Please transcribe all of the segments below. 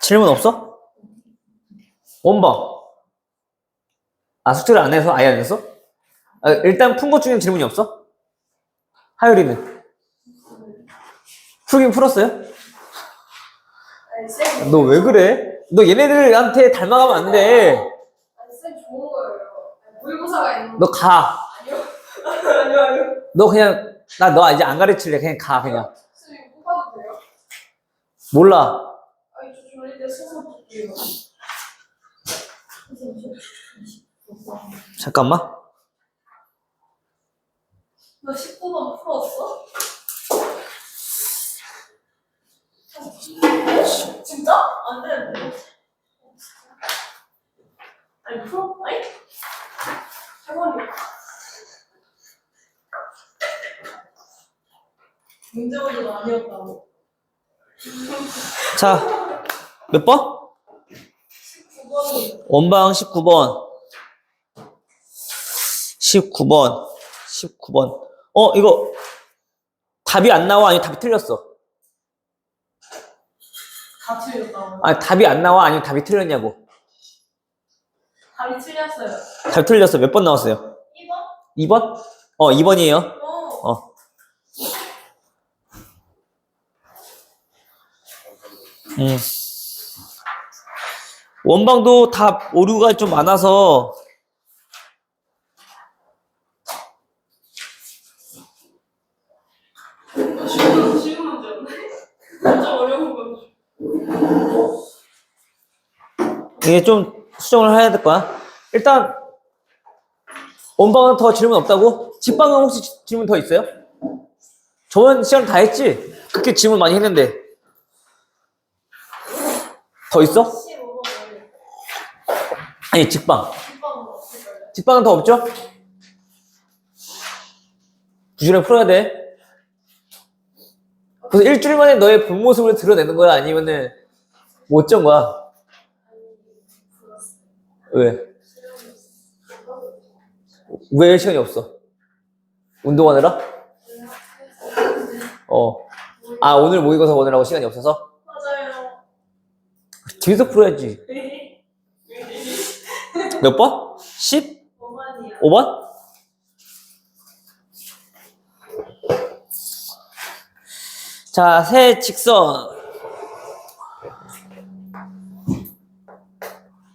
질문 없어? 원방. 아, 숙제를 안 해서? 아예 안 했어? 아, 일단 푼 것 중에 질문이 없어? 하율이는? 풀긴 풀었어요? 아니, 너 왜 그래? 너 얘네들한테 닮아가면 안 돼. 아니, 쌤 좋은 거예요. 모의고사가 있는 너 가. 아니요. 아니요. 너 그냥, 나 너 이제 안 가르칠래. 그냥 가, 그냥. 쌤 이거 뽑아도 돼요? 몰라. 아니, 저 졸릴 때 스스로 볼게요. 잠깐만. 너 19번 풀었어? 진짜? 안 되는데. 아니, 풀어? 아니? 해보니. 문제 문제가 아니었다고. 자, 몇 번? 19번이. 원방 19번. 19번. 19번. 이거 답이 안 나와? 아니면 답이 틀렸어? 다 틀렸다고. 아니, 답이 안 나와? 아니면 답이 틀렸냐고? 답이 틀렸어요. 답이 틀렸어. 몇 번 나왔어요? 2번? 2번? 2번이에요. 어. 원방도 답 오류가 좀 많아서 쉬운 문제였네. 진짜 어려운 건. 이게 좀 수정을 해야 될 거야. 일단 원방은 더 질문 없다고? 직방은 혹시 질문 더 있어요? 저번 시간 다 했지? 그렇게 질문 많이 했는데 더 있어? 15번 아니, 직방. 10번은 없을까요? 직방은 더 없죠? 부지런히 풀어야 돼. 그래서 일주일 만에 너의 본 모습을 드러내는 거야? 아니면은 못 짠 거야? 왜? 왜 시간이 없어? 운동하느라? 아, 오늘 모의고사 보느라고 시간이 없어서? 맞아요. 뒤에서 풀어야지. 몇 번? 5번이야. 15번? 자, 세 직선.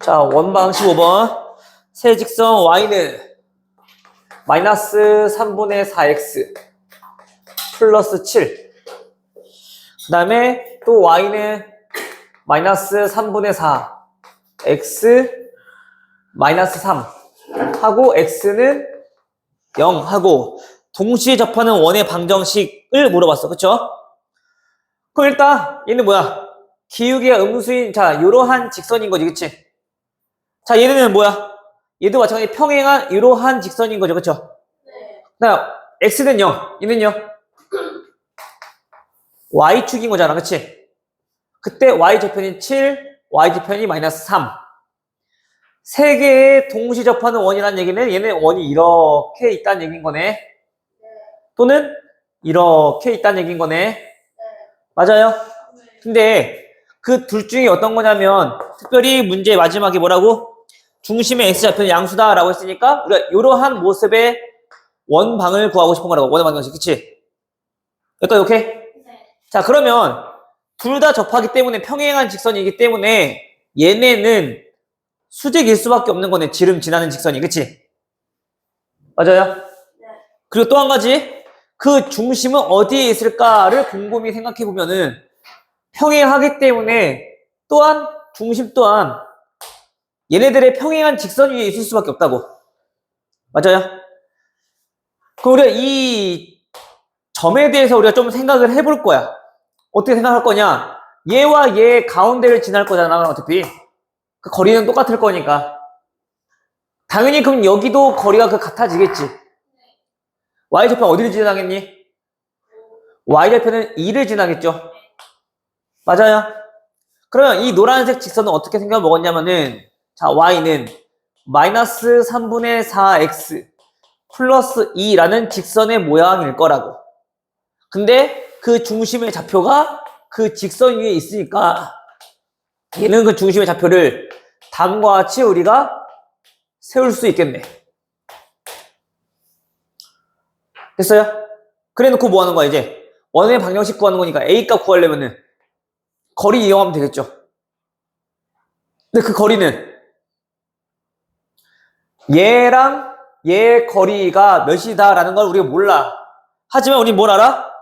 자, 원방 15번. 세 직선 y는 마이너스 3분의 4x 플러스 7. 그 다음에 또 y는 마이너스 3분의 4 x 마이너스 3 하고 x는 0 하고 동시에 접하는 원의 방정식을 물어봤어. 그쵸? 그럼 일단 얘는 뭐야? 기울기가 음수인 자 이러한 직선인 거지. 그치? 자 얘는 뭐야? 얘도 마찬가지 평행한 이러한 직선인 거죠. 그쵸? 네. 자 x는 0 얘는요? y축인 거잖아. 그치? 그때 y좌편이 7 y좌편이 마이너스 3 세 개의 동시 접하는 원이라는 얘기는 얘는 원이 이렇게 있다는 얘기인 거네. 또는 이렇게 있다는 얘기인 거네. 맞아요? 근데 그 둘 중에 어떤 거냐면 특별히 문제 마지막에 뭐라고? 중심의 x좌표는 양수다 라고 했으니까 우리가 이러한 모습의 원방을 구하고 싶은 거라고. 원의 방정식. 그치? 여기까지 오케이? 네. 자 그러면 둘 다 접하기 때문에 평행한 직선이기 때문에 얘네는 수직일 수밖에 없는 거네. 지름 지나는 직선이. 그치? 맞아요? 네. 그리고 또 한 가지 그 중심은 어디에 있을까를 곰곰이 생각해 보면은 평행하기 때문에 또한 중심 또한 얘네들의 평행한 직선 위에 있을 수밖에 없다고. 맞아요? 그럼 우리가 이 점에 대해서 우리가 좀 생각을 해볼 거야. 어떻게 생각할 거냐? 얘와 얘 가운데를 지날 거잖아. 어차피 그 거리는 똑같을 거니까 당연히 그럼 여기도 거리가 같아지겠지. y좌편 어디를 지나겠니? y좌편은 2를 지나겠죠. 맞아요? 그러면 이 노란색 직선은 어떻게 생겨 먹었냐면은 자 y는 마이너스 3분의 4x 플러스 2라는 직선의 모양일 거라고. 근데 그 중심의 좌표가 그 직선 위에 있으니까 얘는 그 중심의 좌표를 다음과 같이 우리가 세울 수 있겠네. 됐어요? 그래 놓고 뭐 하는 거야, 이제? 원의 방정식 구하는 거니까 A 값 구하려면은 거리 이용하면 되겠죠. 근데 그 거리는 얘랑 얘 거리가 몇이다라는 걸 우리가 몰라. 하지만 우리 뭘 알아?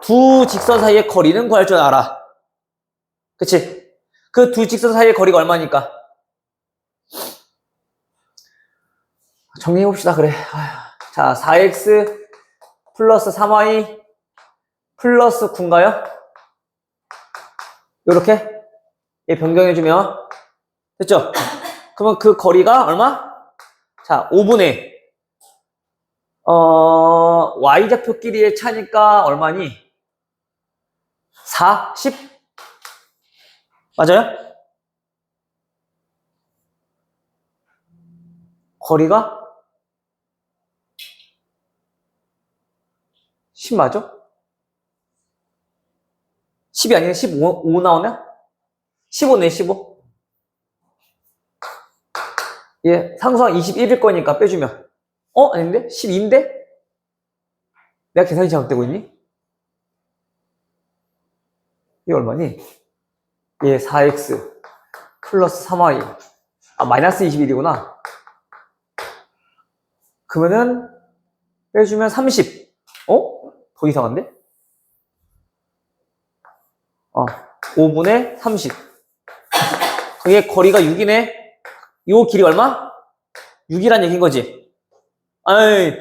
두 직선 사이의 거리는 구할 줄 알아. 그치? 그 두 직선 사이의 거리가 얼마니까? 정리해봅시다, 그래. 아휴. 자, 4x 플러스 3y 플러스 9인가요? 요렇게 얘 변경해주면 됐죠? 그러면 그 거리가 얼마? 자, 5분의 y좌표끼리의 차니까 얼마니? 4, 10? 맞아요? 거리가 10 맞아? 10이 아니라 15 나오나? 15네, 15. 얘 상수항 21일 거니까 빼주면 아닌데? 12인데? 내가 계산이 잘못되고 있니? 이게 얼마니? 얘 4x 플러스 3y 마이너스 21이구나. 그러면은 빼주면 30. 더 이상한데? 5분의 30. 그게 거리가 6이네. 요 길이 얼마? 6이란 얘기인 거지. 아이,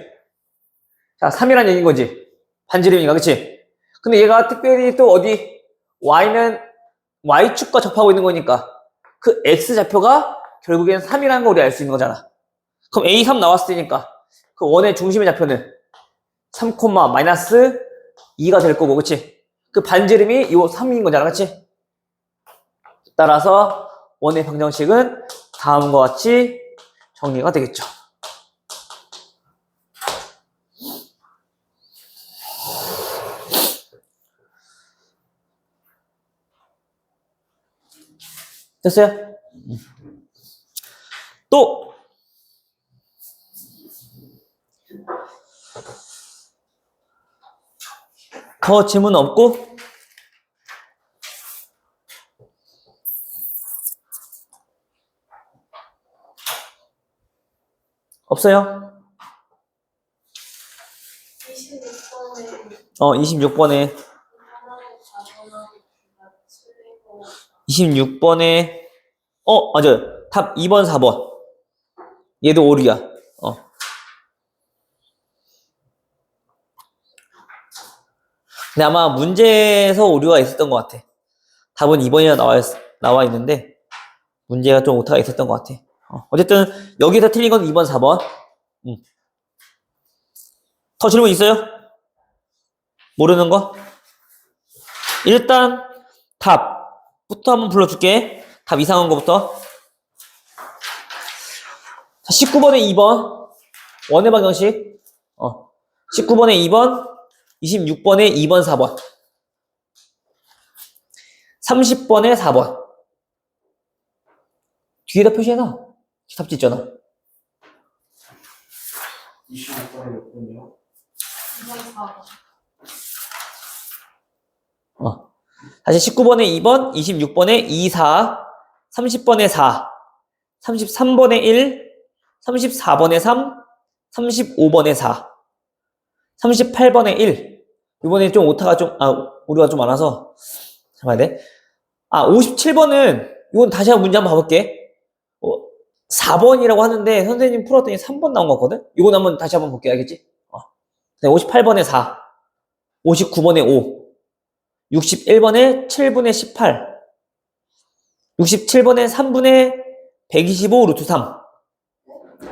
자, 3이란 얘기인 거지. 반지름이니까, 그치? 근데 얘가 특별히 또 어디? y는 y축과 접하고 있는 거니까 그 x좌표가 결국엔 3이라는 거 우리 알 수 있는 거잖아. 그럼 a3 나왔을 테니까 그 원의 중심의 좌표는 3, 마이너스 2가 될 거고, 그치? 그 반지름이 요 3인 거잖아, 그치? 따라서 원의 방정식은 다음과 같이 정리가 되겠죠. 됐어요? 또 더 질문 없고? 없어요? 26번에 26번에 맞아요. 답 2번, 4번. 얘도 오류야. 근데 아마 문제에서 오류가 있었던 것 같아. 답은 2번이나 나와 있는데 문제가 좀 오타가 있었던 것 같아. 어쨌든 여기서 틀린 건 2번, 4번. 더 질문 있어요? 모르는 거? 일단 답부터 한번 불러줄게. 답 이상한 거부터. 자, 19번에 2번 원의 방정식. 19번에 2번, 26번에 2번, 4번, 30번에 4번. 뒤에다 표시해놔. 답지 있잖아. 26번에 몇 번이요? 2번 4번. 다시 19번에 2번, 26번에 2, 4, 30번에 4, 33번에 1, 34번에 3, 35번에 4, 38번에 1. 이번에 좀 오타가 오류가 좀 많아서 잠깐만 돼. 57번은 이건 다시 한번 문제 한번 봐볼게. 4번이라고 하는데 선생님 풀었더니 3번 나온 거 같거든? 이건 한번 다시 한번 볼게. 알겠지? 58번에 4, 59번에 5, 61번에 7분의 18, 67번에 3분의 125 루트 3,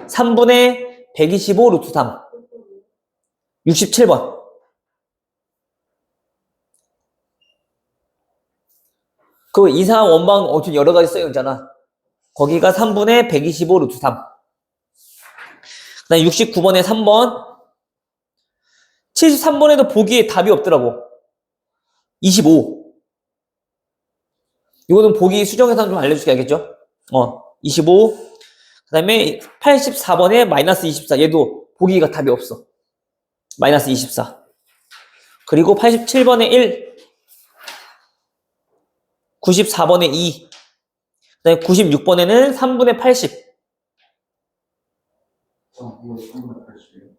3분의 125 루트 3, 67번. 그 이상한 원방 어떤 여러 가지 써여 있잖아. 거기가 3분의 125 루트 3. 그 다음에 69번에 3번. 73번에도 보기에 답이 없더라고. 25. 이거는 보기 수정해서 좀 알려줄게, 알겠죠? 25. 그 다음에 84번에 마이너스 24. 얘도 보기가 답이 없어. 마이너스 24. 그리고 87번에 1. 94번에 2. 그 다음에 96번에는 3분의 80. 몇 번에 3분의 80이요?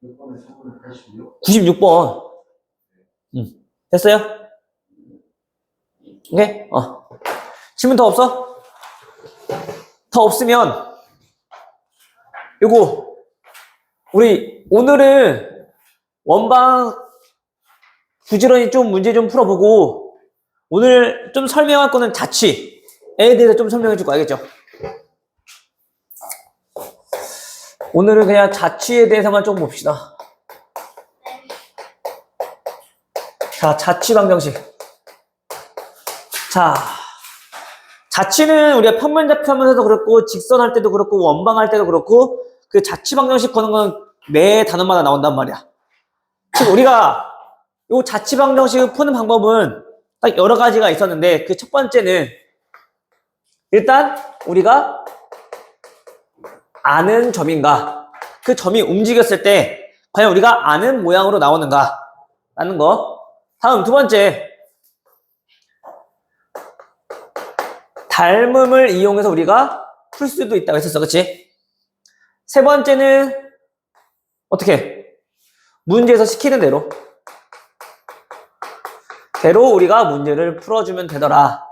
몇 번에 3분의 80이요? 96번. 됐어요? 오케이? 질문 더 없어? 더 없으면, 요거, 우리 오늘은 원방 부지런히 좀 문제 좀 풀어보고, 오늘 좀 설명할 거는 자취에 대해서 좀 설명해 줄 거 알겠죠? 오늘은 그냥 자취에 대해서만 좀 봅시다. 자, 자취 방정식. 자, 자취는 우리가 평면좌표 하면서도 그렇고, 직선할 때도 그렇고, 원방할 때도 그렇고, 그 자취 방정식 거는 건 매 단어마다 나온단 말이야. 지금 우리가 이 자취 방정식을 푸는 방법은 딱 여러 가지가 있었는데, 그 첫 번째는 일단 우리가 아는 점인가, 그 점이 움직였을 때 과연 우리가 아는 모양으로 나오는가 라는 거. 다음 두 번째, 닮음을 이용해서 우리가 풀 수도 있다고 했었어, 그치? 세 번째는 어떻게? 문제에서 시키는 대로 우리가 문제를 풀어주면 되더라.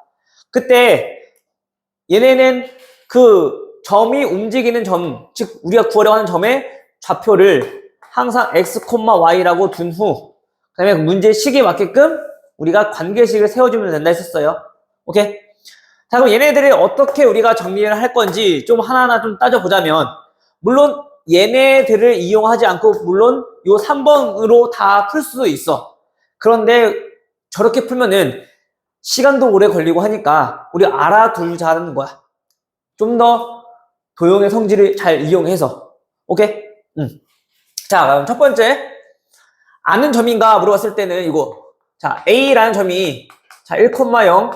그때 얘네는 그 점이 움직이는 점, 즉 우리가 구하려고 하는 점의 좌표를 항상 x, y라고 둔 후, 그 다음에 문제 식에 맞게끔 우리가 관계식을 세워주면 된다 했었어요. 오케이? 자, 그럼 얘네들이 어떻게 우리가 정리를 할 건지 좀 하나하나 좀 따져보자면, 물론 얘네들을 이용하지 않고 물론 요 3번으로 다 풀 수도 있어. 그런데 저렇게 풀면은 시간도 오래 걸리고 하니까 우리 알아두자는 거야. 좀 더 도형의 성질을 잘 이용해서. 오케이? 자, 그럼 첫 번째, 아는 점인가 물어봤을 때는 이거. 자, A라는 점이 자 1,0,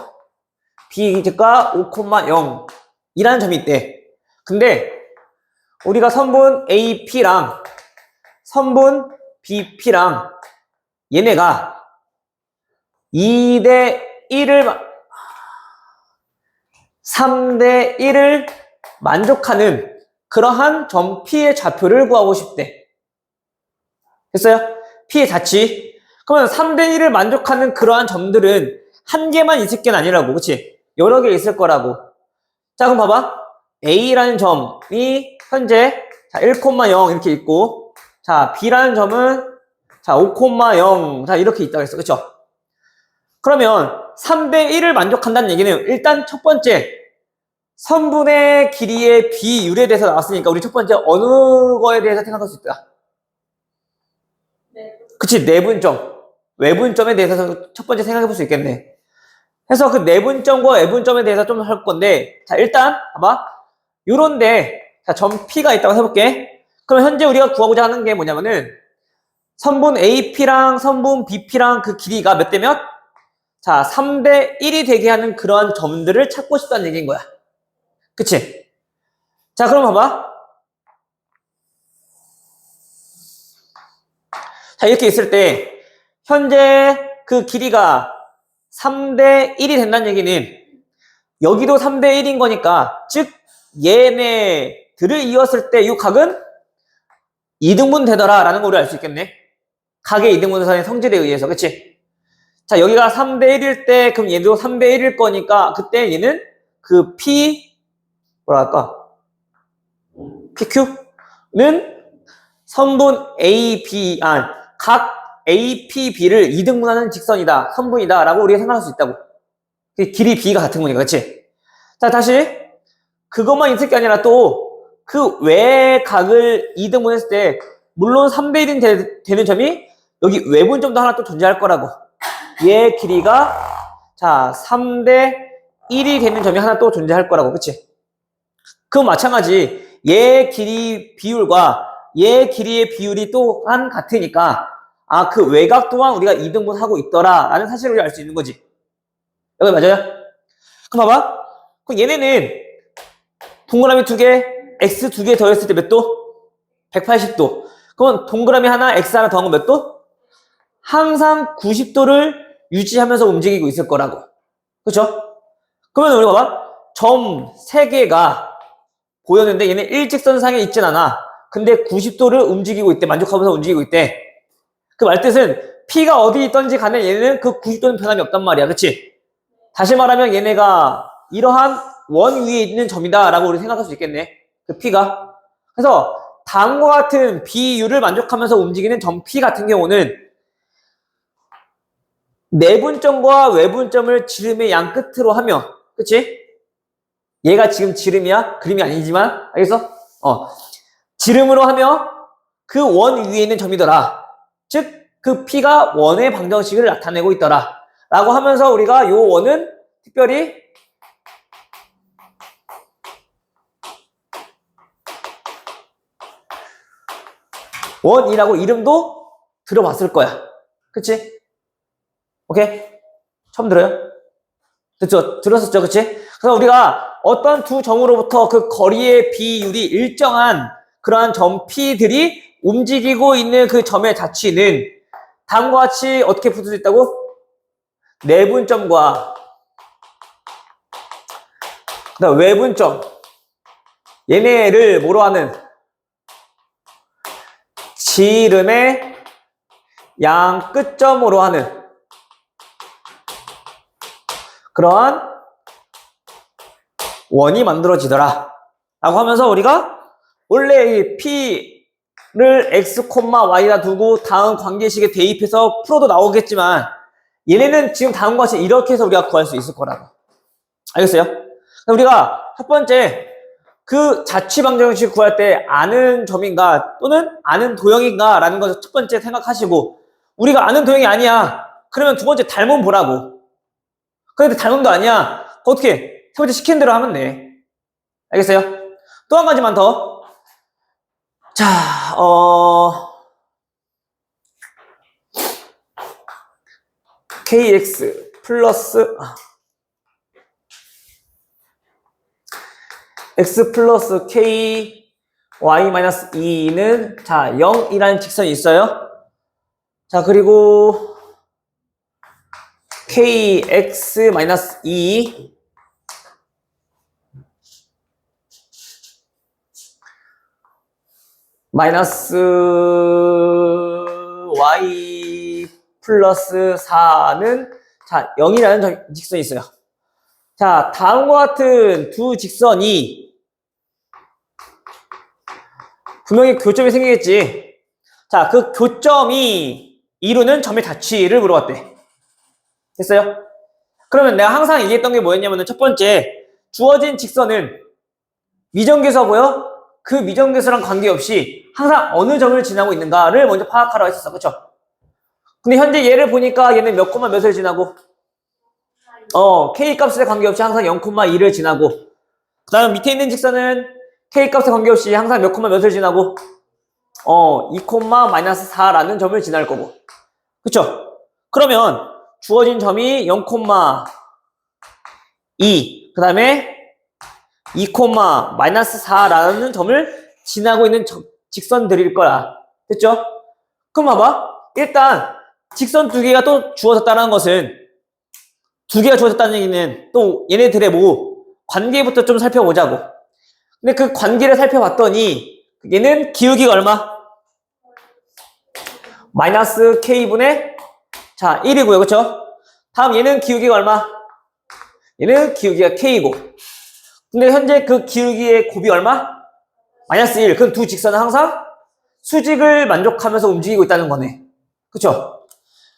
B가 5,0 이라는 점이 있대. 근데 우리가 선분 AP랑 선분 BP랑 얘네가 2대 1을 3대 1을 만족하는 그러한 점 P의 좌표를 구하고 싶대. 됐어요? P의 자취. 그러면 3대 1을 만족하는 그러한 점들은 한 개만 있을 게 아니라고, 그치? 여러 개 있을 거라고. 자, 그럼 봐봐. A라는 점이 현재 자 1,0 이렇게 있고, 자 B라는 점은 자 5,0 자 이렇게 있다고 했어, 그쵸? 그러면 3대 1을 만족한다는 얘기는 일단 첫 번째 선분의 길이의 비율에 대해서 나왔으니까 우리 첫 번째 어느 거에 대해서 생각할 수 있다? 네. 그치, 내분점, 외분점에 대해서 첫 번째 생각해 볼 수 있겠네. 그래서 그 내분점과 외분점에 대해서 좀 할 건데, 자 일단 봐봐, 요런데 자 점 P가 있다고 해볼게. 그럼 현재 우리가 구하고자 하는 게 뭐냐면은 선분 AP랑 선분 BP랑 그 길이가 몇 대 몇? 자 3대 1이 되게 하는 그러한 점들을 찾고 싶다는 얘기인 거야. 그치? 자 그럼 봐봐, 자 이렇게 있을 때 현재 그 길이가 3대 1이 된다는 얘기는 여기도 3대 1인 거니까, 즉 얘네들을 이었을 때 이 각은 2등분 되더라 라는 걸 알 수 있겠네. 각의 2등분선의 성질에 의해서. 그치? 자 여기가 3대 1일 때 그럼 얘도 3대 1일 거니까 그때 얘는 그 P 뭐랄까 PQ는 선분 AB 각 APB를 2등분하는 직선이다, 선분이다 라고 우리가 생각할 수 있다고. 길이 B가 같은 거니까. 그치? 자 다시 그것만 있을 게 아니라 또 그 외각을 2등분했을 때 물론 3대 1이 되는 점이 여기 외분점도 하나 또 존재할 거라고. 얘 길이가 자 3대 1이 되는 점이 하나 또 존재할 거라고. 그치? 그건 마찬가지 얘 길이 비율과 얘 길이의 비율이 또한 같으니까 그 외곽 또한 우리가 2등분하고 있더라 라는 사실을 알 수 있는 거지. 여기 맞아요? 그럼 봐봐. 그럼 얘네는 동그라미 2개, x 2개 더했을 때 몇 도? 180도. 그럼 동그라미 하나, x 하나 더한 건 몇 도? 항상 90도를 유지하면서 움직이고 있을 거라고. 그쵸? 그러면 우리 봐봐. 점 3개가 보였는데 얘는 일직선상에 있진 않아. 근데 90도를 움직이고 있대. 만족하면서 움직이고 있대. 그 말뜻은 P가 어디 있던지 간에 얘는 그 90도는 변함이 없단 말이야. 그치? 다시 말하면 얘네가 이러한 원 위에 있는 점이다 라고 우리 생각할 수 있겠네. 그 P가. 그래서 다음과 같은 비율을 만족하면서 움직이는 점 P 같은 경우는 내분점과 외분점을 지름의 양 끝으로 하며, 그치? 얘가 지금 지름이야? 그림이 아니지만, 알겠어? 지름으로 하며 그 원 위에 있는 점이더라. 즉, 그 P가 원의 방정식을 나타내고 있더라. 라고 하면서 우리가 요 원은 특별히 원이라고 이름도 들어봤을 거야. 그치? 오케이? 처음 들어요? 그쵸? 들었었죠? 그치? 그래서 우리가 어떤 두 점으로부터 그 거리의 비율이 일정한 그러한 점 P들이 움직이고 있는 그 점의 자취는 다음과 같이 어떻게 붙을 수 있다고? 내분점과 그다음 외분점 얘네를 뭐로 하는? 지름의 양 끝점으로 하는 그러한 원이 만들어지더라 라고 하면서 우리가 원래 이 P를 X, Y다 두고 다음 관계식에 대입해서 풀어도 나오겠지만 얘네는 지금 다음과 같이 이렇게 해서 우리가 구할 수 있을 거라고. 알겠어요? 우리가 첫 번째 그 자취 방정식 구할 때 아는 점인가 또는 아는 도형인가 라는 것을 첫 번째 생각하시고 우리가 아는 도형이 아니야. 그러면 두 번째 닮음 보라고. 그런데 닮음도 아니야. 어떻게? 세 번째 시킨 대로 하면 돼. 알겠어요? 또 한 가지만 더. 자, kx 플러스 x 플러스 k y 마이너스 2는 자 0이라는 직선이 있어요. 자 그리고 kx 마이너스 2 마이너스 y 플러스 4는 자 0이라는 직선이 있어요. 자 다음과 같은 두 직선이 분명히 교점이 생기겠지. 자 그 교점이 이루는 점의 자취를 물어봤대. 됐어요? 그러면 내가 항상 얘기했던 게 뭐였냐면 첫 번째 주어진 직선은 미정계수가 보여? 그 미정계수랑 관계없이 항상 어느 점을 지나고 있는가를 먼저 파악하라고 했었어. 그쵸? 근데 현재 얘를 보니까 얘는 몇 콤마 몇을 지나고 k 값에 관계없이 항상 0,2를 지나고 그 다음 밑에 있는 직선은 k 값에 관계없이 항상 몇 콤마 몇을 지나고 2, 마이너스 4라는 점을 지날 거고 그쵸? 그러면 주어진 점이 0,2 그 다음에 2, 마이너스 4라는 점을 지나고 있는 직선들일 거야. 됐죠? 그럼 봐봐. 일단 직선 두 개가 또 주어졌다는 것은 두 개가 주어졌다는 얘기는 또 얘네들의 뭐 관계부터 좀 살펴보자고. 근데 그 관계를 살펴봤더니 얘는 기울기가 얼마? 마이너스 k분의 자 1이고요. 그쵸? 다음 얘는 기울기가 얼마? 얘는 기울기가 k이고 근데 현재 그 기울기의 곱이 얼마? 마이너스 1. 그럼 두 직선은 항상 수직을 만족하면서 움직이고 있다는 거네. 그쵸?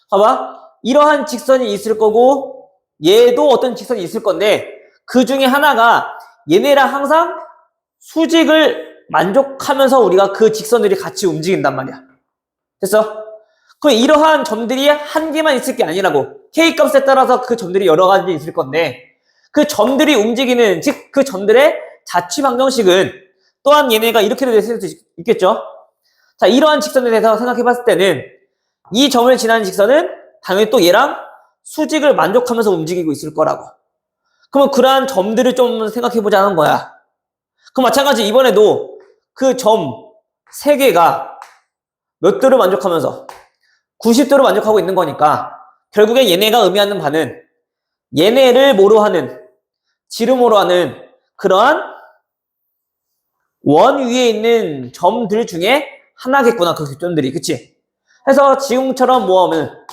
봐봐. 이러한 직선이 있을 거고 얘도 어떤 직선이 있을 건데 그 중에 하나가 얘네랑 항상 수직을 만족하면서 우리가 그 직선들이 같이 움직인단 말이야. 됐어? 그럼 이러한 점들이 한 개만 있을 게 아니라고. K값에 따라서 그 점들이 여러 가지 있을 건데 그 점들이 움직이는 즉 그 점들의 자취 방정식은 또한 얘네가 이렇게도 될 수도 있겠죠. 자 이러한 직선에 대해서 생각해 봤을 때는 이 점을 지나는 직선은 당연히 또 얘랑 수직을 만족하면서 움직이고 있을 거라고. 그러면 그러한 점들을 좀 생각해보자는 거야. 그럼 마찬가지 이번에도 그 점 3개가 몇 도를 만족하면서 90도를 만족하고 있는 거니까 결국엔 얘네가 의미하는 바는 얘네를 뭐로 하는, 지름으로 하는 그러한 원 위에 있는 점들 중에 하나겠구나, 그 교점들이. 그치? 그래서 지금처럼 뭐 하면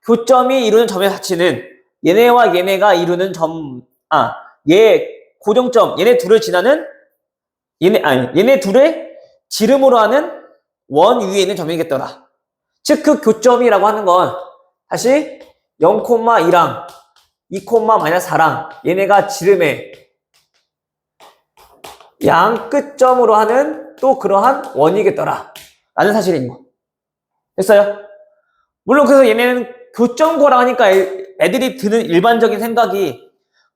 교점이 이루는 점의 가치는 얘네와 얘네가 이루는 얘 고정점, 얘네 둘을 지나는 얘네 둘의 지름으로 하는 원 위에 있는 점이겠더라. 즉, 그 교점이라고 하는 건 다시 0,2랑 2,-4랑 얘네가 지름의 양 끝점으로 하는 또 그러한 원이겠더라 라는 사실인 거. 됐어요? 물론 그래서 얘네는 교점구라 하니까 애들이 드는 일반적인 생각이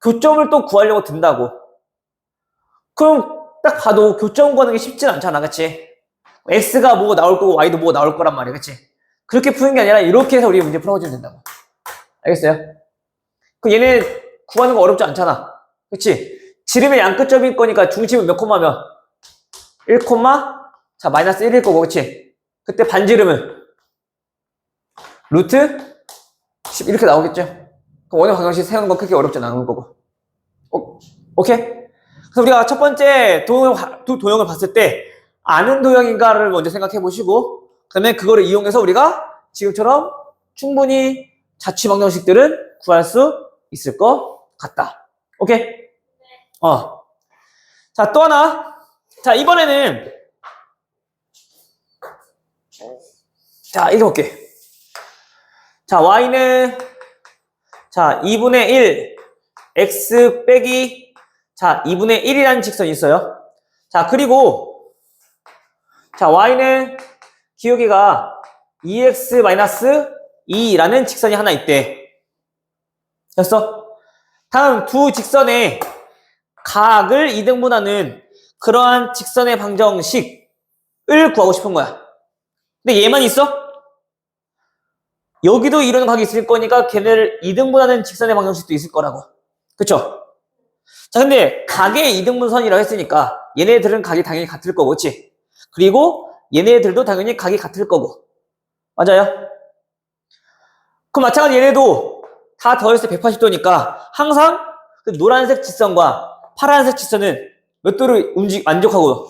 교점을 또 구하려고 든다고. 그럼 딱 봐도 교점 구하는 게 쉽진 않잖아, 그치? X가 뭐 나올 거고 Y도 뭐 나올 거란 말이야, 그치? 그렇게 푸는 게 아니라 이렇게 해서 우리 문제 풀어주면 된다고. 알겠어요? 그 얘네 구하는 거 어렵지 않잖아, 그치? 지름의 양 끝점일 거니까 중심은 몇 콤마면? 1, 자, 마이너스 1일 거고, 그치? 그때 반지름은 루트 10 이렇게 나오겠죠? 그럼 원의 방정식 세우는 건 크게 어렵지 않은 거고. 오케이? 그래서 우리가 첫 번째 도형을 봤을 때 아는 도형인가를 먼저 생각해 보시고, 그 다음에 그거를 이용해서 우리가 지금처럼 충분히 자취 방정식들은 구할 수 있을 것 같다. 오케이? 자, 또 하나. 자, 이번에는 자, 읽어볼게. 자, y는 자 2분의 1 x 빼기 자 2분의 1이라는 직선이 있어요. 자, 그리고 자 y는 기울기가 2x-2라는 직선이 하나 있대. 됐어? 다음 두 직선의 각을 이등분하는 그러한 직선의 방정식을 구하고 싶은 거야. 근데 얘만 있어? 여기도 이루는 각이 있을 거니까 걔네를 이등분하는 직선의 방정식도 있을 거라고. 그쵸? 자, 근데 각의 이등분선이라고 했으니까 얘네들은 각이 당연히 같을 거고, 그치? 그리고 얘네들도 당연히 각이 같을 거고. 맞아요? 그럼 마찬가지 얘네도 다 더했을 때 180도니까 항상 그 노란색 직선과 파란색 직선은 몇 도를 만족하고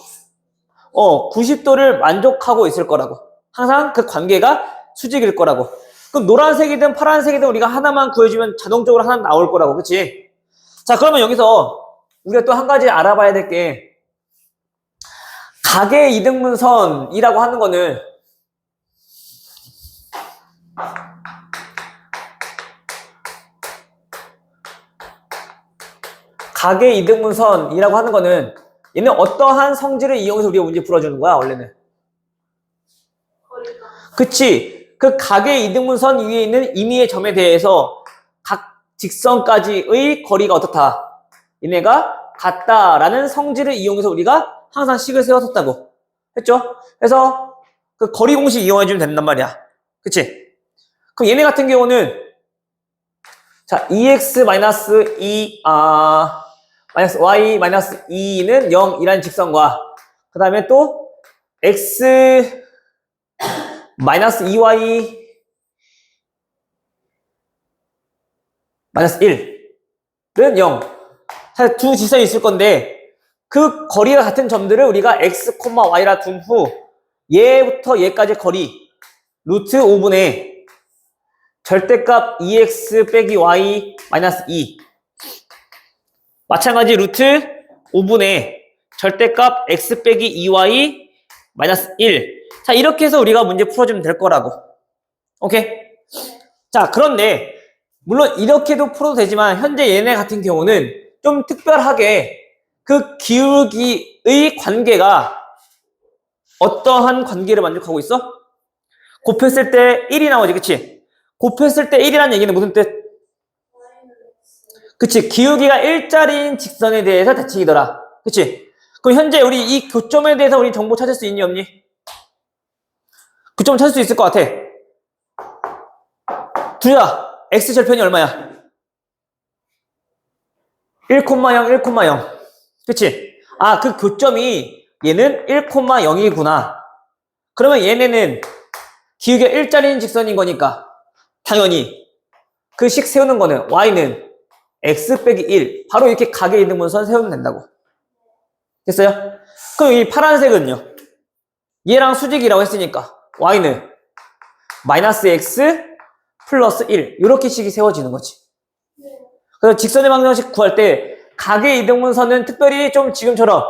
90도를 만족하고 있을 거라고. 항상 그 관계가 수직일 거라고. 그럼 노란색이든 파란색이든 우리가 하나만 구해주면 자동적으로 하나 나올 거라고. 그치? 자, 그러면 여기서 우리가 또 한 가지 알아봐야 될 게 각의 이등분선이라고 하는 거는 각의 이등분선이라고 하는 거는 얘는 어떠한 성질을 이용해서 우리가 문제 풀어주는 거야, 원래는. 그치? 그 각의 이등분선 위에 있는 임의의 점에 대해서 각 직선까지의 거리가 어떻다? 얘네가 같다라는 성질을 이용해서 우리가 항상 식을 세웠었다고 했죠? 그래서 그 거리 공식 이용해주면 된단 말이야. 그치? 그럼 얘네 같은 경우는 자, 2x-2 y-2는 0이라는 직선과 그 다음에 또 x -2y -1는 0. 사실 두 직선이 있을 건데 그 거리가 같은 점들을 우리가 x, y라 둔 후 얘부터 얘까지 거리 루트 5분의 절대값 2x 빼기 y -2 마찬가지 루트 5분의 절대값 x 빼기 2y -1 자, 이렇게 해서 우리가 문제 풀어주면 될 거라고. 오케이? 자, 그런데 물론 이렇게도 풀어도 되지만 현재 얘네 같은 경우는 좀 특별하게 그 기울기의 관계가 어떠한 관계를 만족하고 있어? 곱했을 때 1이 나오지, 그치? 곱했을 때 1이라는 얘기는 무슨 뜻? 그치? 기울기가 일자리인 직선에 대해서 대칭이더라. 그치? 그럼 현재 우리 이 교점에 대해서 우리 정보 찾을 수 있니, 없니? 교점 찾을 수 있을 것 같아. 둘 다 x 절편이 얼마야? 1,0, 1,0. 그치? 아, 그 교점이 얘는 1,0이구나. 그러면 얘네는 기울기가 일자리인 직선인 거니까 당연히 그 식 세우는 거는 y는 x 빼기 1. 바로 이렇게 각에 있는 문선 세우면 된다고. 됐어요? 그럼 이 파란색은요? 얘랑 수직이라고 했으니까 y는 마이너스 x 플러스 1. 이렇게 식이 세워지는 거지. 그래서 직선의 방정식 구할 때 각의 이등분선은 특별히 좀 지금처럼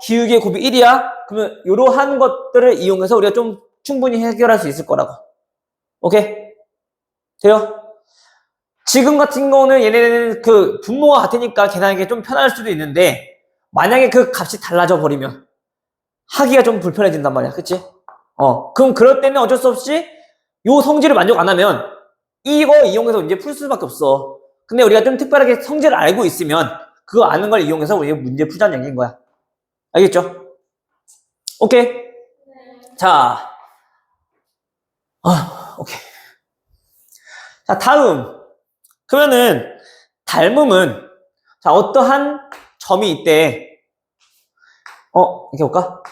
기울기의 곱이 1이야? 그러면 이러한 것들을 이용해서 우리가 좀 충분히 해결할 수 있을 거라고. 오케이? 돼요? 지금 같은 경우는 얘네는 그 분모가 같으니까 계산하기 좀 편할 수도 있는데 만약에 그 값이 달라져 버리면 하기가 좀 불편해진단 말이야. 그치? 그럼 그럴 때는 어쩔 수 없이 요 성질을 만족 안 하면 이거 이용해서 이제 풀 수밖에 없어. 근데 우리가 좀 특별하게 성질을 알고 있으면 그거 아는 걸 이용해서 우리가 문제 풀자는 얘기인 거야. 알겠죠? 오케이. 자. 오케이. 자, 다음. 그러면은 닮음은 자, 어떠한 점이 있대. 이렇게 볼까?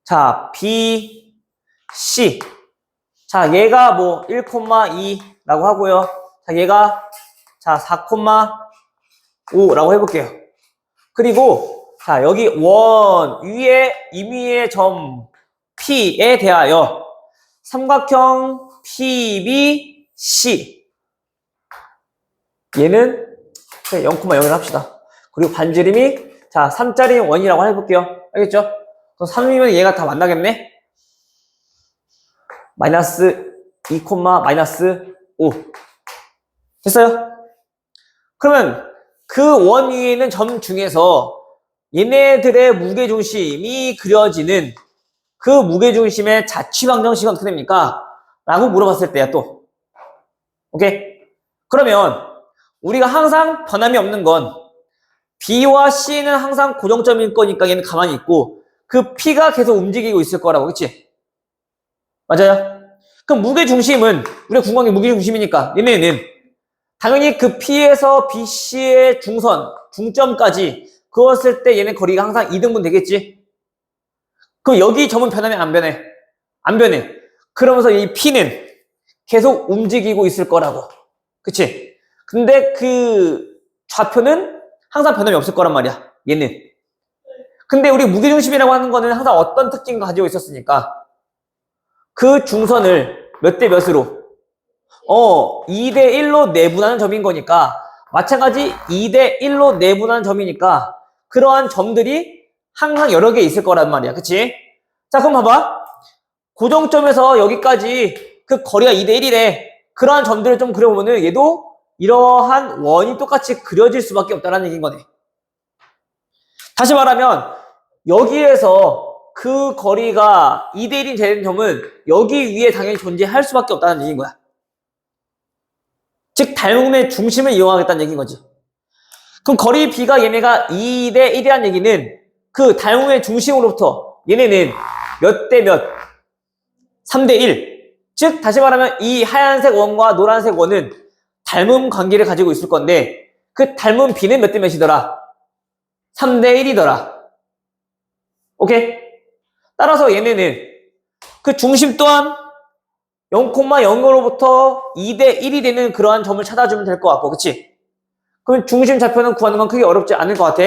자, B, C. 자, 얘가 뭐 1,2라고 하고요. 자, 얘가 자, 4,5라고 해볼게요. 그리고 자, 여기 원 위에 임의의 점 P에 대하여 삼각형 PBC 얘는 0,0을 합시다. 그리고 반지름이 자, 3짜리 원이라고 해볼게요. 알겠죠? 그럼 3이면 얘가 다 만나겠네? 마이너스 2, 마이너스 5 됐어요? 그러면 그 원 위에 있는 점 중에서 얘네들의 무게중심이 그려지는 그 무게중심의 자취방정식은 어떻게 됩니까? 라고 물어봤을 때야 또. 오케이? 그러면 우리가 항상 변함이 없는 건 B와 C는 항상 고정점일 거니까 얘는 가만히 있고 그 P가 계속 움직이고 있을 거라고. 그치? 맞아요? 그럼 무게중심은 우리가 궁금한 게 무게중심이니까 얘네는 당연히 그 P에서 BC의 중선, 중점까지 그었을 때 얘네 거리가 항상 2등분 되겠지? 그럼 여기 점은 변하면 안 변해? 안 변해. 그러면서 이 P는 계속 움직이고 있을 거라고. 그치? 근데 그 좌표는 항상 변함이 없을 거란 말이야. 얘는. 근데 우리 무게중심이라고 하는 거는 항상 어떤 특징을 가지고 있었으니까 그 중선을 몇 대 몇으로? 2대 1로 내분하는 점인 거니까 마찬가지 2대 1로 내분하는 점이니까 그러한 점들이 항상 여러 개 있을 거란 말이야. 그치? 자, 그럼 봐봐. 고정점에서 여기까지 그 거리가 2대 1이래. 그러한 점들을 좀 그려보면은 얘도 이러한 원이 똑같이 그려질 수밖에 없다는 얘기인 거네. 다시 말하면 여기에서 그 거리가 2대 1이 되는 점은 여기 위에 당연히 존재할 수밖에 없다는 얘기인 거야. 즉 닮음의 중심을 이용하겠다는 얘기인 거지. 그럼 거리 B가 얘네가 2대 1이라는 얘기는 그 닮음의 중심으로부터 얘네는 몇 대 몇? 3대 1. 즉 다시 말하면 이 하얀색 원과 노란색 원은 닮음 관계를 가지고 있을 건데 그 닮음 B는 몇 대 몇이더라? 3대 1이더라. 오케이? 따라서 얘네는 그 중심 또한 0,0으로부터 2대 1이 되는 그러한 점을 찾아주면 될 것 같고, 그치? 그럼 중심 좌표는 구하는 건 크게 어렵지 않을 것 같아.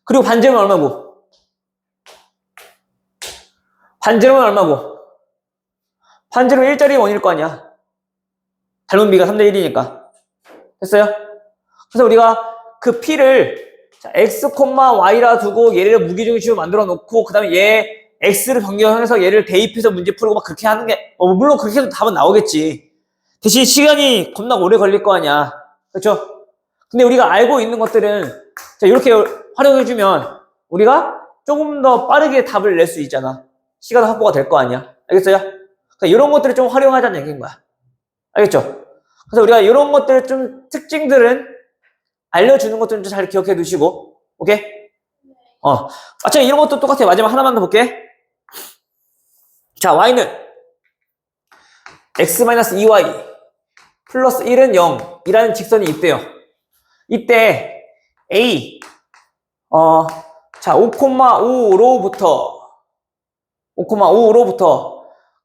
그리고 반지름은 얼마고? 반지름은 얼마고? 반지름은 일자리 원일 거 아니야. 닮은 B가 3대 1이니까. 됐어요? 그래서 우리가 그 P를 x, y라 두고 얘를 무게중심으로 만들어 놓고 그 다음에 얘 x를 변경해서 얘를 대입해서 문제 풀고 막 그렇게 하는 게 물론 그렇게 해도 답은 나오겠지. 대신 시간이 겁나 오래 걸릴 거 아니야. 그렇죠? 근데 우리가 알고 있는 것들은 자, 이렇게 활용해주면 우리가 조금 더 빠르게 답을 낼 수 있잖아. 시간 확보가 될 거 아니야. 알겠어요? 그러니까 이런 것들을 좀 활용하자는 얘기인 거야. 알겠죠? 그래서 우리가 이런 것들 좀 특징들은 알려주는 것들은 좀 잘 기억해 두시고, 오케이? 마찬가지 이런 것도 똑같아. 마지막 하나만 더 볼게. 자, y는 x-2y 플러스 1은 0이라는 직선이 있대요. 이때 A, 자, 5,5로부터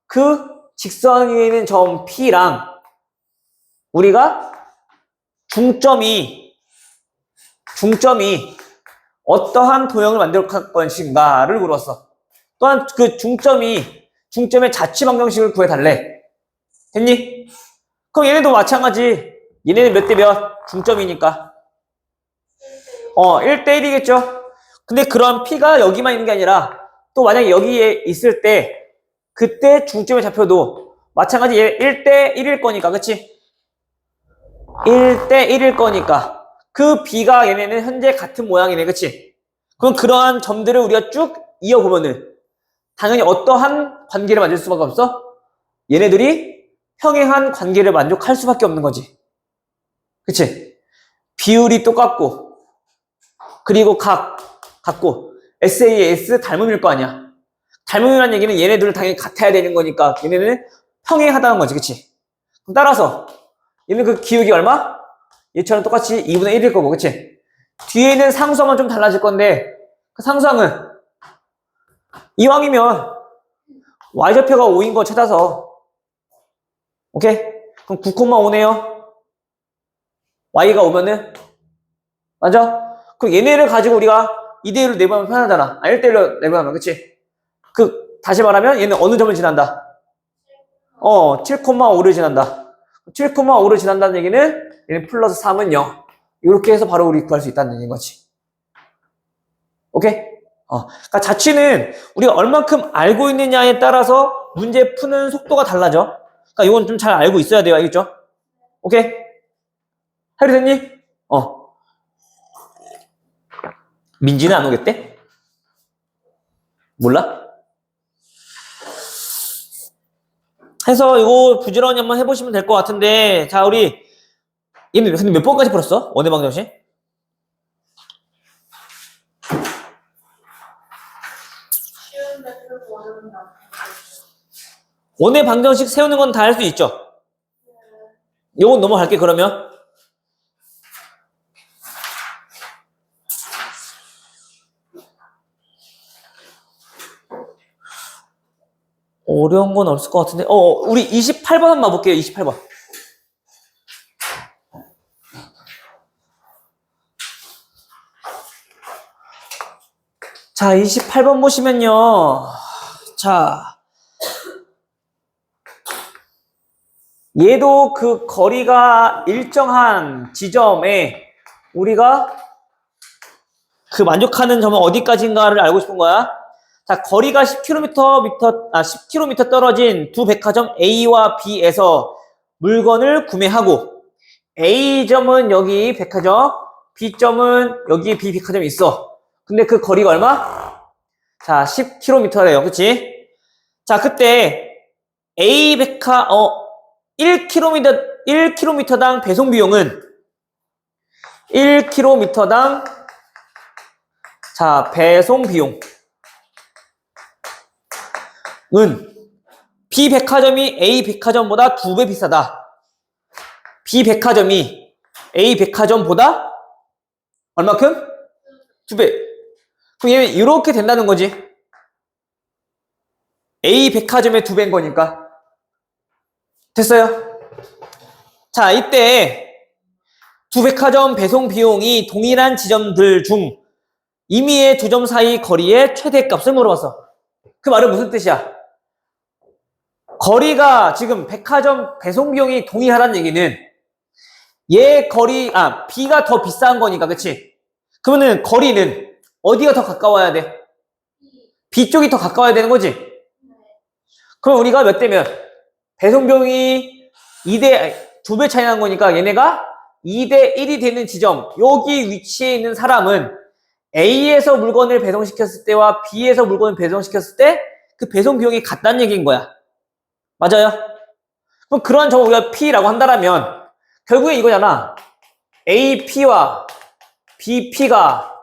그 직선 위에 있는 점 P랑 우리가 중점이 어떠한 도형을 만들 것인가를 물었어. 또한 그 중점의 자취 방정식을 구해달래. 됐니? 그럼 얘네도 마찬가지. 얘네는 몇 대 몇? 중점이니까. 1대 1이겠죠? 근데 그런 P가 여기만 있는 게 아니라 또 만약에 여기에 있을 때 그때 중점에 잡혀도 마찬가지 얘 1대 1일 거니까, 그치? 1대 1일 거니까 그 B가 얘네는 현재 같은 모양이네, 그치? 그럼 그러한 점들을 우리가 쭉 이어보면은 당연히 어떠한 관계를 만들 수밖에 없어? 얘네들이 평행한 관계를 만족할 수밖에 없는 거지. 그치? 비율이 똑같고 그리고 같고 SAS 닮음일 거 아니야. 닮음이라는 얘기는 얘네들은 당연히 같아야 되는 거니까 얘네는 평행하다는 거지, 그치? 그럼 따라서 얘는 그 기울기 얼마? 얘처럼 똑같이 2분의 1일 거고, 그치? 뒤에 있는 상수항은 좀 달라질 건데 그 상수항은 이왕이면 y좌표가 5인 거 찾아서 오케이? 그럼 9,5네요. y가 오면은 맞아? 그럼 얘네를 가지고 우리가 2대1로 내보면 편하잖아. 1대1로 내보면, 그치? 다시 말하면 얘는 어느 점을 지난다? 7,5를 지난다. 7,5를 지난다는 얘기는 얘는 플러스 3은 0. 이렇게 해서 바로 우리 구할 수 있다는 얘기인 거지. 오케이? 그러니까 자취는 우리가 얼만큼 알고 있느냐에 따라서 문제 푸는 속도가 달라져. 그러니까 이건 좀 잘 알고 있어야 돼요. 알겠죠? 오케이? 해리됐니? 민지는 안 오겠대? 몰라? 해서 이거 부지런히 한번 해보시면 될 것 같은데, 자, 우리 얘는 근데 몇 번까지 풀었어? 원의 방정식? 원의 방정식 세우는 건 다 할 수 있죠? 요건 넘어갈게, 그러면. 어려운 건 없을 것 같은데. 우리 28번 한번 볼게요, 28번. 자, 28번 보시면요. 자, 얘도 그 거리가 일정한 지점에 우리가 그 만족하는 점은 어디까지인가를 알고 싶은 거야. 자, 거리가 10km 떨어진 두 백화점 A와 B에서 물건을 구매하고 A점은 여기 백화점, B점은 여기 B 백화점이 있어. 근데 그 거리가 얼마? 자, 10km래요. 그치? 자, 그때 A 1km당 배송 비용은 1km당 자, 배송 비용은 B 백화점이 A 백화점보다 2배 비싸다. B 백화점이 A 백화점보다 얼마큼? 2배. 그럼 얘는 이렇게 된다는 거지. A 백화점의 2배인 거니까. 됐어요? 자, 이때 두 백화점 배송 비용이 동일한 지점들 중 임의의 두 점 사이 거리의 최대값을 물어봤어. 그 말은 무슨 뜻이야? 거리가 지금 백화점 배송 비용이 동일하다는 얘기는 B가 더 비싼 거니까, 그치? 그러면은 거리는 어디가 더 가까워야 돼? B 쪽이 더 가까워야 되는 거지? 그럼 우리가 몇 대면? 배송 비용이 2배 차이 나는 거니까 얘네가 2대 1이 되는 지점, 여기 위치에 있는 사람은 A에서 물건을 배송시켰을 때와 B에서 물건을 배송시켰을 때 그 배송 비용이 같다는 얘기인 거야. 맞아요? 그럼 그러한 점을 우리가 P라고 한다면 결국에 이거잖아. AP와 BP가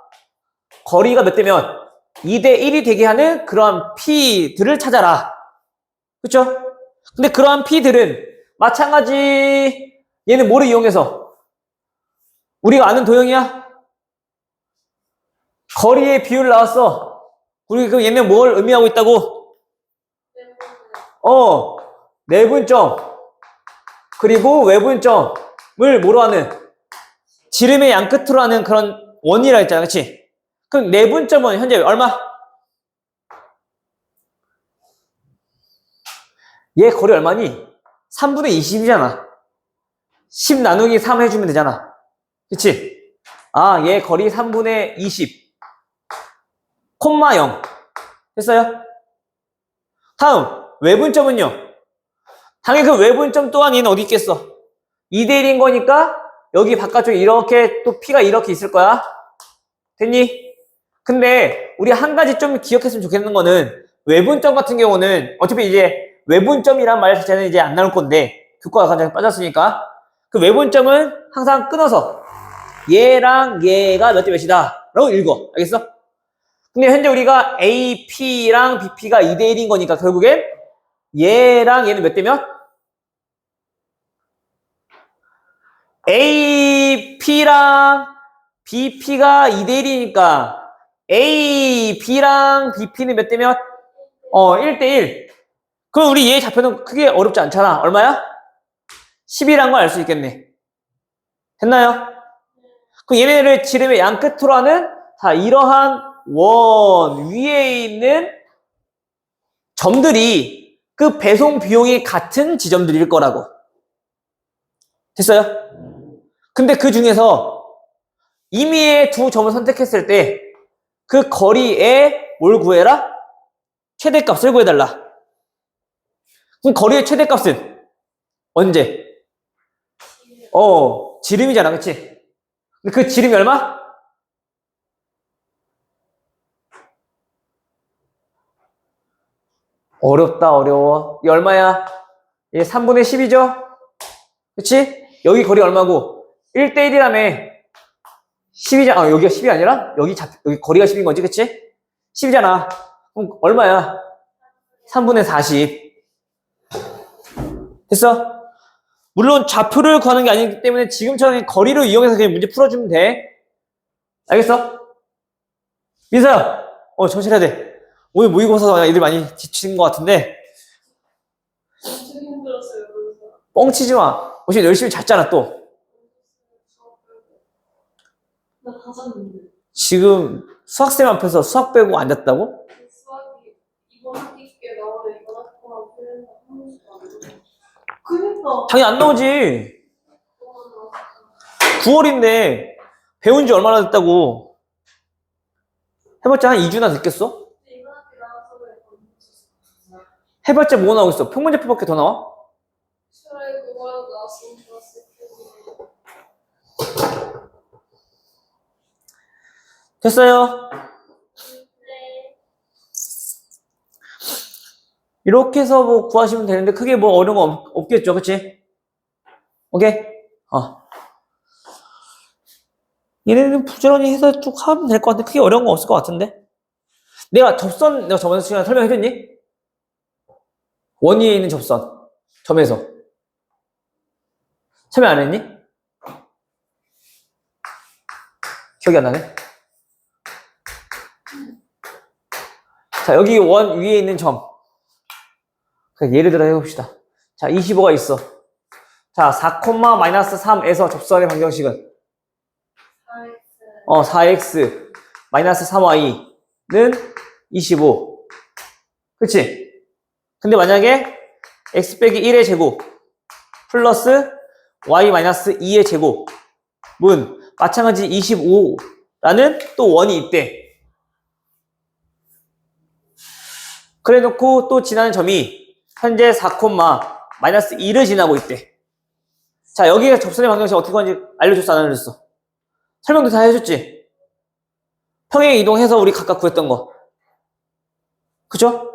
거리가 몇 대면 2대 1이 되게 하는 그러한 P들을 찾아라. 그쵸? 근데 그러한 P들은 마찬가지 얘는 뭐를 이용해서? 우리가 아는 도형이야? 거리의 비율 나왔어. 우리 그럼 얘는 뭘 의미하고 있다고? 내분점. 그리고 외분점을 뭐로 하는? 지름의 양 끝으로 하는 그런 원이라 했잖아. 그치? 그럼 내분점은 현재 얼마? 얘 거리 얼마니? 3분의 20이잖아. 10 나누기 3 해주면 되잖아. 그치? 얘 거리 3분의 20. 콤마 0. 됐어요? 다음, 외분점은요? 당연히 그 외분점 또한 얘는 어디 있겠어? 2대1인 거니까 여기 바깥쪽에 이렇게 또 P가 이렇게 있을 거야. 됐니? 근데 우리 한 가지 좀 기억했으면 좋겠는 거는 외분점 같은 경우는 어차피 이제 외분점이란 말 자체는 이제 안 나올 건데 교과가 가장 빠졌으니까 그 외분점은 항상 끊어서 얘랑 얘가 몇 대 몇이다 라고 읽어. 알겠어? 근데 현재 우리가 AP랑 BP가 2대1인 거니까 결국엔 얘랑 얘는 몇 대 몇? AP랑 BP가 2대1이니까 AB랑 BP는 몇 대 몇? 1대1. 그럼 우리 얘 좌표는 크게 어렵지 않잖아. 얼마야? 10이란 걸 알 수 있겠네. 됐나요? 그럼 얘네를 지름의 양 끝으로 하는 이러한 원 위에 있는 점들이 그 배송 비용이 같은 지점들일 거라고. 됐어요? 근데 그 중에서 임의의 두 점을 선택했을 때 그 거리에 뭘 구해라? 최대값을 구해달라. 그럼 거리의 최대값은 언제? 지름이잖아. 그치? 근데 그 지름이 얼마? 어렵다, 어려워. 이 얼마야? 얘 3분의 10이죠? 그치? 여기 거리 얼마고? 1대1이라며. 10이잖아. 여기가 10이 아니라? 여기 거리가 10인 거지, 그치? 10이잖아. 그럼 얼마야? 3분의 40. 됐어? 물론 좌표를 구하는 게 아니기 때문에 지금처럼 거리를 이용해서 그냥 문제 풀어주면 돼. 알겠어? 민서야! 정신해야 돼. 오늘 모의고사 애들 많이 지친 것 같은데. 엄청 힘들었어요. 그래서. 뻥치지 마. 어제 열심히 잤잖아, 또. 나 다 잤는데. 지금 수학쌤 앞에서 수학 빼고 앉았다고? 수학이 이번 학기에 나오는 이번 학기만 풀린다 한 번씩도 안 돼. 그니까. 당연히 안 나오지. 9월인데 배운 지 얼마나 됐다고. 해봤자 한 2주나 됐겠어? 이번 학기 나와서 그래. 해봤자 뭐 나오겠어? 평문제표밖에 더 나와? 차라리 그거라도 나왔으면 좋았을 텐데. 됐어요? 네. 이렇게 해서 뭐 구하시면 되는데 크게 뭐 어려운 거 없겠죠, 그치? 오케이? 얘네는 부지런히 해서 쭉 하면 될 것 같은데 크게 어려운 거 없을 것 같은데? 내가 저번 시간에 설명해줬니? 원 위에 있는 접선 점에서 설명 안 했니? 기억이 안 나네? 자, 여기 원 위에 있는 점. 예를 들어 해봅시다. 자, 25가 있어. 자, 4,-3에서 접선의 방정식은 4x 마이너스 3y는 25. 그치? 근데 만약에 x 빼기 1의 제곱 플러스 y 마이너스 2의 제곱은 마찬가지 25라는 또 원이 있대. 그래 놓고 또 지나는 점이 현재 4, 마이너스 2를 지나고 있대. 자, 여기가 접선의 방정식 어떻게 하는지 알려줬어, 안 알려줬어? 설명도 다 해줬지? 평행 이동해서 우리 각각 구했던 거. 그쵸?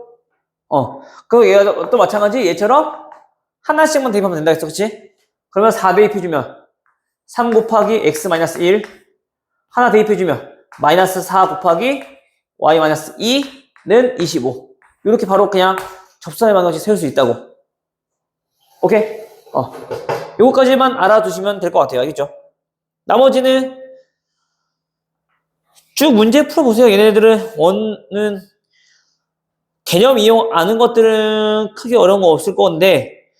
그리고 얘가 또 마찬가지 얘처럼 하나씩만 대입하면 된다 했어, 그치? 그러면 4 대입해주면 3 곱하기 x 마이너스 1 하나 대입해주면 마이너스 4 곱하기 y 마이너스 2는 25. 이렇게 바로 그냥 접선의 방정식 세울 수 있다고. 오케이? 요거까지만 알아두시면 될 것 같아요. 알겠죠? 나머지는 쭉 문제 풀어보세요. 얘네들은 원은 개념 이용 아는 것들은 크게 어려운 거 없을 건데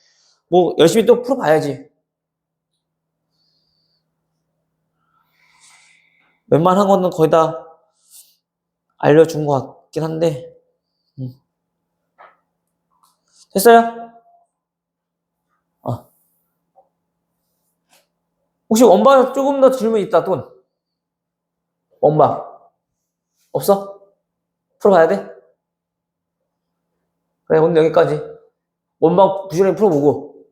뭐 열심히 또 풀어봐야지. 웬만한 거는 거의 다 알려준 것 같긴 한데 됐어요? 혹시 원바 조금 더 질문 있다 돈? 원바 없어? 풀어봐야 돼? 그래 오늘 여기까지 원바 부지런히 풀어보고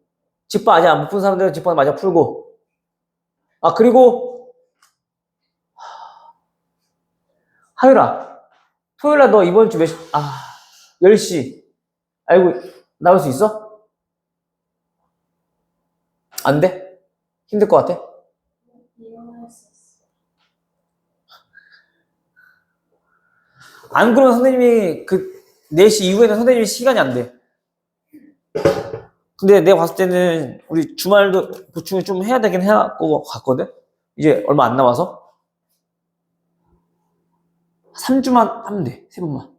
집바 아직 안 못 푼 사람들은 집바 마저 풀고 그리고 하율아 토요일날 너 이번 주 몇 시? 10시 알고 나올 수 있어? 안 돼? 힘들 것 같아? 일어날 수 있어. 안 그러면 선생님이 4시 이후에는 선생님이 시간이 안 돼. 근데 내가 봤을 때는 우리 주말도 보충을 좀 해야 되긴 해야 것 같거든? 이제 얼마 안 남아서. 3주만 하면 돼. 3번만.